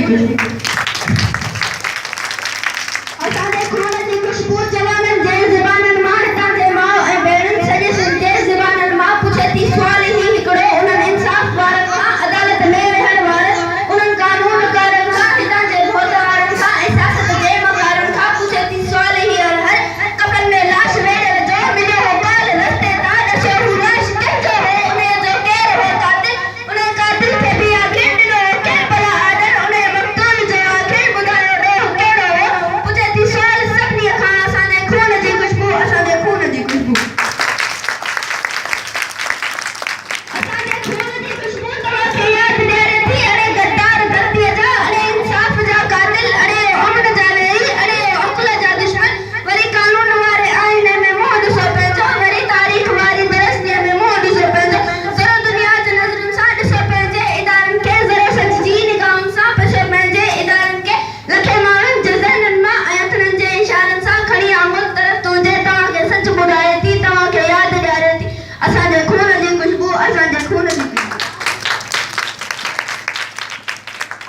खुशबू असांजे खून जी खुशबू जवाननि जे ज़बाननि मां हितां जे माउ ऐं भेणनि सॼे सिंध जे ज़बाननि मां पुछे थी सुवाल ई हिकिड़ो उन्हनि इंसाफ़ वारनि खां अदालत में वेहण वारनि उन्हनि कानूनकारनि खां हितां जे भोत वारनि खां ऐं सियासत जे मकारनि खां पुछे थी सुवाल ई हर कपड़नि में लाश वेड़ियल जो मिलियो हो बाल रस्ते तां ॾसियो हू लाश कंहिंजो हो उन जो केरु हो कातिल उन कातिल खे बि आख़िर ॾिनो हो कंहिं भला आडर उन मक़तूल जो आख़िर ॿुधायो ॾोह कहिड़ो हो पुछे थी सुवाल सभिनी खां असांजे खून जी खुशबू असांजे खून जी खुशबू असांजे खून जी खुशबू तव्हांखे यादि ॾियारे थी अड़े गद्दार धरतीअ जा अड़े इंसाफ़ जा कातिल अड़े अमन जा ॾेई अड़े अकुल जा दुश्मन वरी कानून वारे आईने में मुंहुं ॾिसो पंहिंजो वरी तारीख़ वारी दरस्तीअ में मुंहुं ॾिसो पंहिंजो ज़रो दुनिया जे नज़रुनि सां ॾिसो पंहिंजे इदारनि खे ज़रो सॼी निगाहुनि सां पछो पंहिंजे इदारनि खे लखे माण्हुनि जे ज़हननि मां ऐं हथनि जे इशारनि सां खणी आमुल तरफ़ तुंहिंजे तव्हांखे सच ॿुधाए थी तव्हांखे यादि ॾियारे थी असांजे खून जी खुशबू असांजे खून जी खुशबू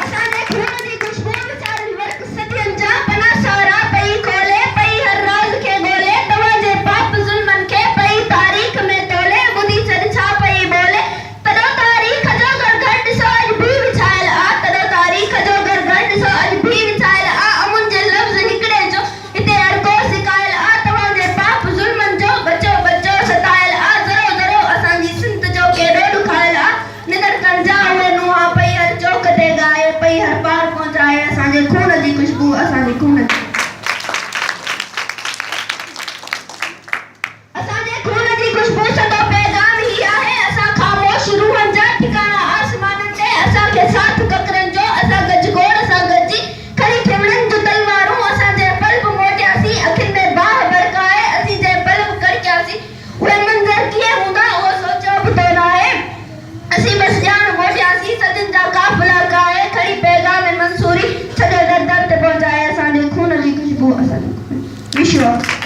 असांजे खून जी खुशबू वीचारनि वर्क सदियनि जा पना सारा पई खोले पई हर राज़ खे ॻोल्हे तव्हांजे पाप ज़ुल्मनि खे पई तारीख़ में तोले ॿुधी छॾ छा पई बोले तॾो तारीख़ जो गड़गड़ ॾिसो अॼु बि विछायल आ तॾो तारीख़ जो गड़गड़ ॾिसो अॼु बि विछायल आ अमुन जे लफ़्ज़ हिकिड़े जो हिते हर को सिकायल आ तव्हांजे पाप ज़ुल्मनि जो बचो बचो सतायल आ ज़रो ज़रो असांजी सिंध जो केॾो ॾुखायल आ निदर कंजा उहे नुंहां पई हर चौक ते ॻाए पई हर पार पहुचाए असांजे खून जी खुशबू असांजे खून जी असांजे खून जी खुशबू सॼो पैगाम ही आहे असां ख़ामोश रूहनि जा ठिकाना आसमाननि ते असांखे साथ ककरनि जो असां गजगोड़ सां गॾिजी खणी खिमड़नि जूं तलवारूं असांजे पल्ब मोटियासीं अखियुनि में बाह बरकाए असीं जे पल्ब कड़कियासीं उहे मंज़र कीअं हूंदा उहो सोचियो बि तो नाहे असीं बसि ॼाण मोटियासीं सदियुनि जा काफ़िला काए खणी पैगाम मंसूरी सॼे दर दर ते पहुचाए असांजे खून जी खुशबू असांजे विश्वास